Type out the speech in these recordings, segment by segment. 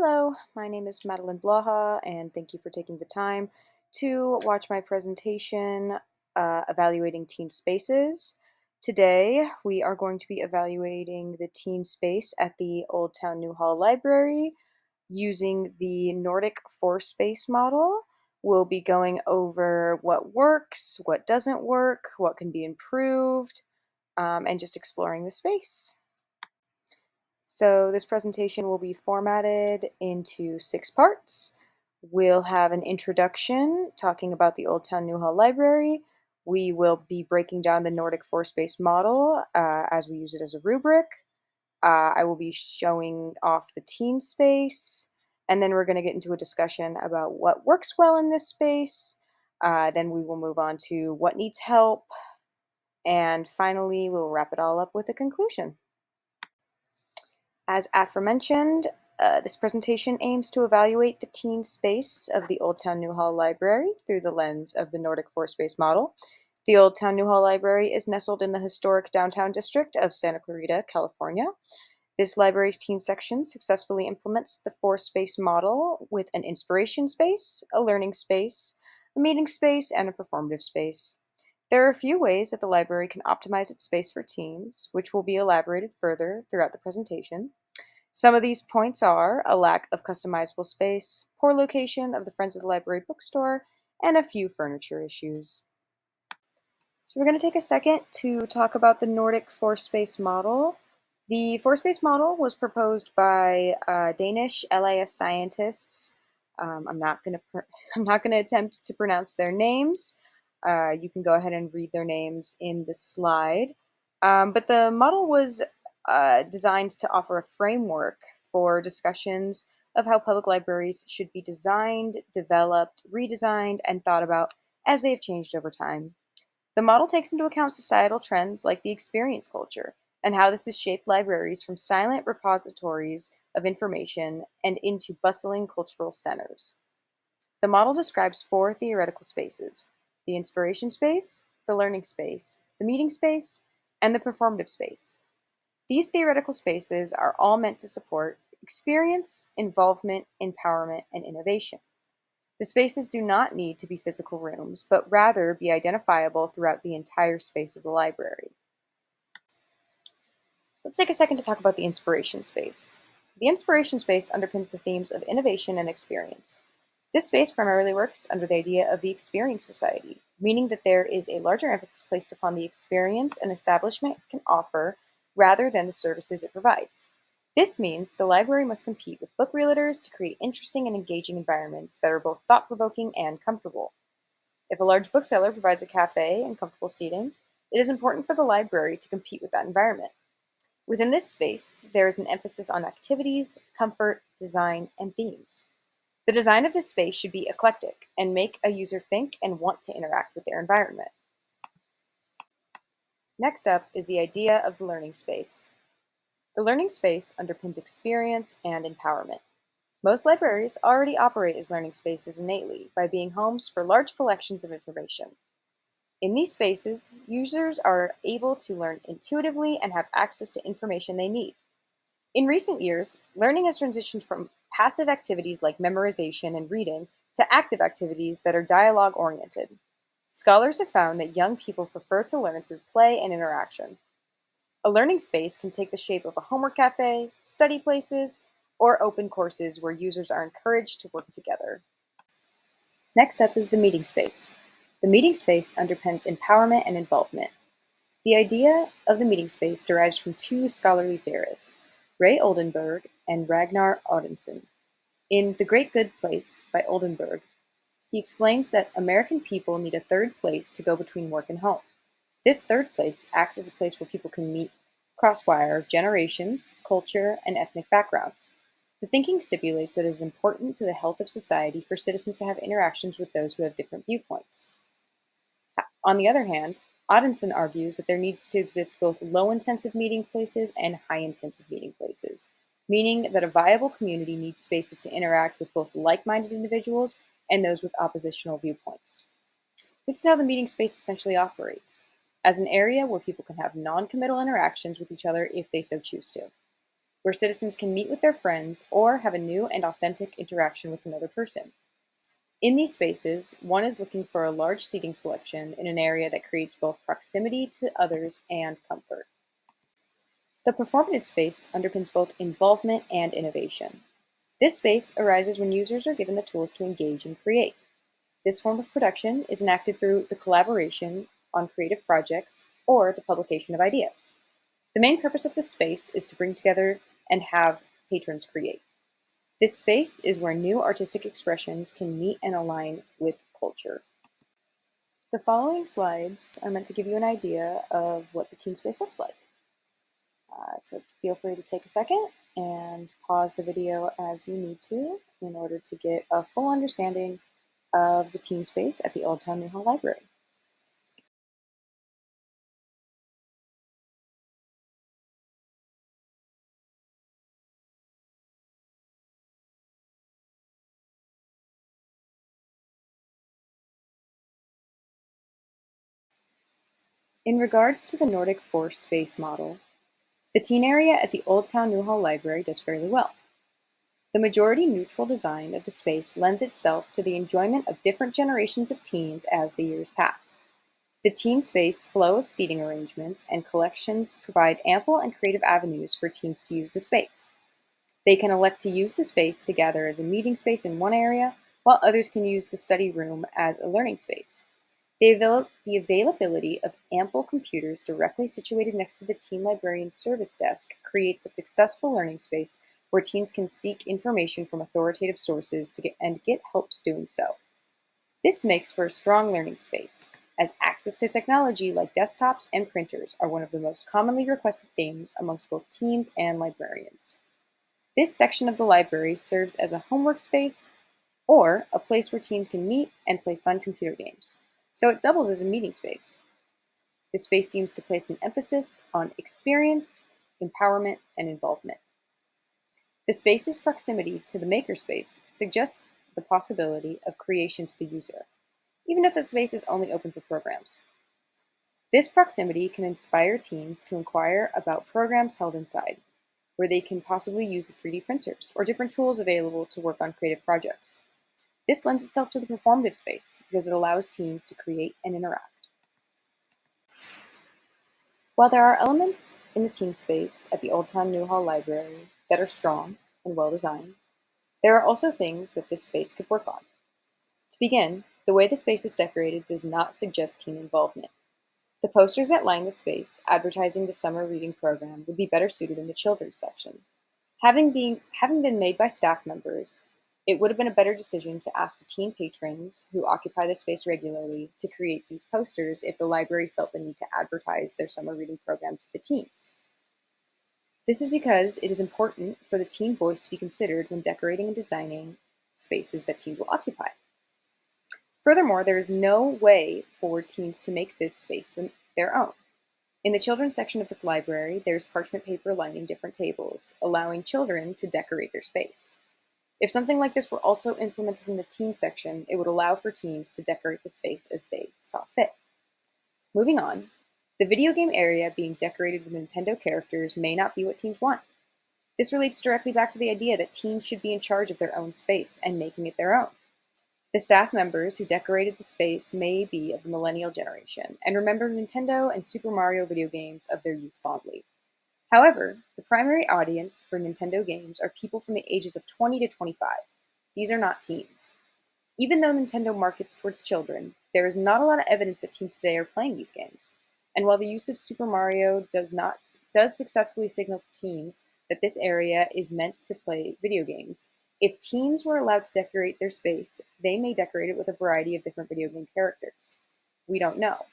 Hello, my name is Madeline Blaha, and thank you for taking the time to watch my presentation evaluating teen spaces. Today, we are going to be evaluating the teen space at the Old Town Newhall Library using the Nordic four-space model. We'll be going over what works, what doesn't work, what can be improved, and just exploring the space. So this presentation will be formatted into 6 parts. We'll have an introduction talking about the Old Town Newhall Library. We will be breaking down the Nordic four-space model as we use it as a rubric. I will be showing off the teen space, and then we're going to get into a discussion about what works well in this space. Then we will move on to what needs help, and finally we'll wrap it all up with a conclusion. As aforementioned, this presentation aims to evaluate the teen space of the Old Town Newhall Library through the lens of the Nordic four-space model. The Old Town Newhall Library is nestled in the historic downtown district of Santa Clarita, California. This library's teen section successfully implements the four-space model with an inspiration space, a learning space, a meeting space, and a performative space. There are a few ways that the library can optimize its space for teens, which will be elaborated further throughout the presentation. Some of these points are a lack of customizable space, poor location of the Friends of the Library bookstore, and a few furniture issues. So we're going to take a second to talk about the Nordic four-space model. The four-space model was proposed by Danish MLIS scientists. I'm not going to attempt to pronounce their names. You can go ahead and read their names in the slide. But the model was designed to offer a framework for discussions of how public libraries should be designed, developed, redesigned, and thought about as they have changed over time. The model takes into account societal trends like the experience culture and how this has shaped libraries from silent repositories of information and into bustling cultural centers. The model describes 4 theoretical spaces: the inspiration space, the learning space, the meeting space, and the performative space. These theoretical spaces are all meant to support experience, involvement, empowerment, and innovation. The spaces do not need to be physical rooms, but rather be identifiable throughout the entire space of the library. Let's take a second to talk about the inspiration space. The inspiration space underpins the themes of innovation and experience. This space primarily works under the idea of the experience society, meaning that there is a larger emphasis placed upon the experience an establishment can offer rather than the services it provides. This means the library must compete with book realtors to create interesting and engaging environments that are both thought-provoking and comfortable. If a large bookseller provides a cafe and comfortable seating, it is important for the library to compete with that environment. Within this space, there is an emphasis on activities, comfort, design, and themes. The design of this space should be eclectic and make a user think and want to interact with their environment. Next up is the idea of the learning space. The learning space underpins experience and empowerment. Most libraries already operate as learning spaces innately by being homes for large collections of information. In these spaces, users are able to learn intuitively and have access to information they need. In recent years, learning has transitioned from passive activities like memorization and reading to active activities that are dialogue-oriented. Scholars have found that young people prefer to learn through play and interaction. A learning space can take the shape of a homework cafe, study places, or open courses where users are encouraged to work together. Next up is the meeting space. The meeting space underpins empowerment and involvement. The idea of the meeting space derives from 2 scholarly theorists, Ray Oldenburg and Ragnar Odinson. In The Great Good Place by Oldenburg, he explains that American people need a third place to go between work and home. This third place acts as a place where people can meet crosswire of generations, culture, and ethnic backgrounds. The thinking stipulates that it is important to the health of society for citizens to have interactions with those who have different viewpoints. On the other hand, Odinson argues that there needs to exist both low-intensive meeting places and high-intensive meeting places, meaning that a viable community needs spaces to interact with both like-minded individuals and those with oppositional viewpoints. This is how the meeting space essentially operates, as an area where people can have non-committal interactions with each other if they so choose to. where citizens can meet with their friends or have a new and authentic interaction with another person. In these spaces, one is looking for a large seating selection in an area that creates both proximity to others and comfort. The performative space underpins both involvement and innovation. This space arises when users are given the tools to engage and create. This form of production is enacted through the collaboration on creative projects or the publication of ideas. The main purpose of this space is to bring together and have patrons create. This space is where new artistic expressions can meet and align with culture. The following slides are meant to give you an idea of what the teen space looks like. So feel free to take a second and pause the video as you need to in order to get a full understanding of the teen space at the Old Town Newhall Library. In regards to the Nordic Force space model, the teen area at the Old Town Newhall Library does fairly well. The majority neutral design of the space lends itself to the enjoyment of different generations of teens as the years pass. The teen space flow of seating arrangements and collections provide ample and creative avenues for teens to use the space. They can elect to use the space to gather as a meeting space in one area, while others can use the study room as a learning space. The availability of ample computers directly situated next to the teen librarian's service desk creates a successful learning space where teens can seek information from authoritative sources and get help doing so. This makes for a strong learning space, as access to technology like desktops and printers are one of the most commonly requested themes amongst both teens and librarians. This section of the library serves as a homework space or a place where teens can meet and play fun computer games, so it doubles as a meeting space. This space seems to place an emphasis on experience, empowerment, and involvement. The space's proximity to the makerspace suggests the possibility of creation to the user, even if the space is only open for programs. This proximity can inspire teens to inquire about programs held inside, where they can possibly use the 3D printers or different tools available to work on creative projects. This lends itself to the performative space because it allows teens to create and interact. While there are elements in the teen space at the Old Town Newhall Library that are strong and well designed, there are also things that this space could work on. To begin, the way the space is decorated does not suggest teen involvement. The posters that line the space advertising the summer reading program would be better suited in the children's section. Having been made by staff members, it would have been a better decision to ask the teen patrons who occupy the space regularly to create these posters if the library felt the need to advertise their summer reading program to the teens. This is because it is important for the teen voice to be considered when decorating and designing spaces that teens will occupy. Furthermore, there is no way for teens to make this space their own. In the children's section of this library, there's parchment paper lining different tables, allowing children to decorate their space. If something like this were also implemented in the teen section, it would allow for teens to decorate the space as they saw fit. Moving on, the video game area being decorated with Nintendo characters may not be what teens want. This relates directly back to the idea that teens should be in charge of their own space and making it their own. The staff members who decorated the space may be of the millennial generation and remember Nintendo and Super Mario video games of their youth fondly. However, the primary audience for Nintendo games are people from the ages of 20 to 25. These are not teens. Even though Nintendo markets towards children, there is not a lot of evidence that teens today are playing these games. And while the use of Super Mario does successfully signal to teens that this area is meant to play video games, if teens were allowed to decorate their space, they may decorate it with a variety of different video game characters. We don't know.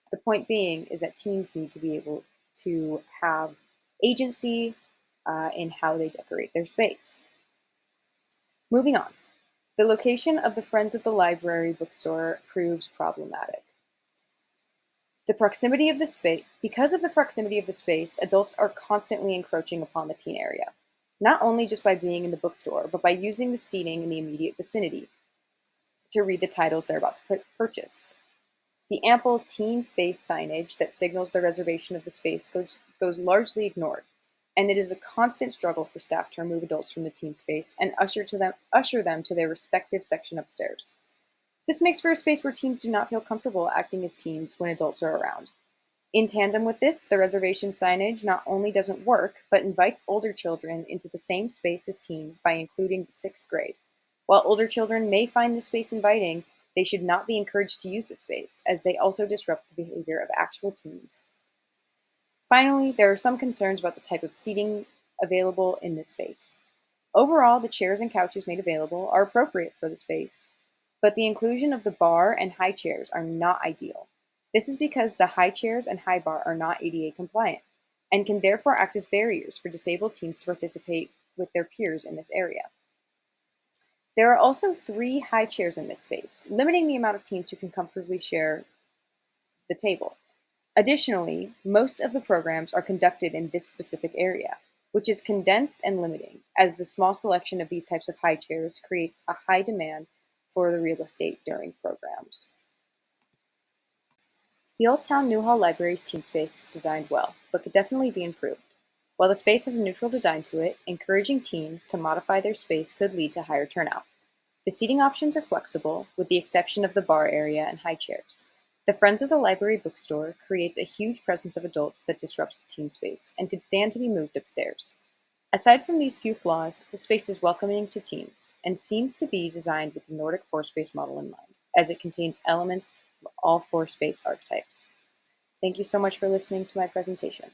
The point being is that teens need to be able to have agency in how they decorate their space. Moving on. The location of the Friends of the Library bookstore proves problematic. Because of the proximity of the space, adults are constantly encroaching upon the teen area, not only just by being in the bookstore, but by using the seating in the immediate vicinity to read the titles they're about to purchase. The ample teen space signage that signals the reservation of the space goes largely ignored. and it is a constant struggle for staff to remove adults from the teen space and usher them to their respective section upstairs. This makes for a space where teens do not feel comfortable acting as teens when adults are around. In tandem with this, the reservation signage not only doesn't work, but invites older children into the same space as teens by including the 6th grade. While older children may find the space inviting, they should not be encouraged to use the space, as they also disrupt the behavior of actual teens. Finally, there are some concerns about the type of seating available in this space. Overall, the chairs and couches made available are appropriate for the space, but the inclusion of the bar and high chairs are not ideal. This is because the high chairs and high bar are not ADA compliant and can therefore act as barriers for disabled teens to participate with their peers in this area. There are also 3 high chairs in this space, limiting the amount of teens who can comfortably share the table. Additionally, most of the programs are conducted in this specific area, which is condensed and limiting, as the small selection of these types of high chairs creates a high demand for the real estate during programs. The Old Town Newhall Library's teen space is designed well, but could definitely be improved. While the space has a neutral design to it, encouraging teens to modify their space could lead to higher turnout. The seating options are flexible, with the exception of the bar area and high chairs. The Friends of the Library bookstore creates a huge presence of adults that disrupts the teen space and could stand to be moved upstairs. Aside from these few flaws, the space is welcoming to teens and seems to be designed with the Nordic 4-space model in mind, as it contains elements of all 4 space archetypes. Thank you so much for listening to my presentation.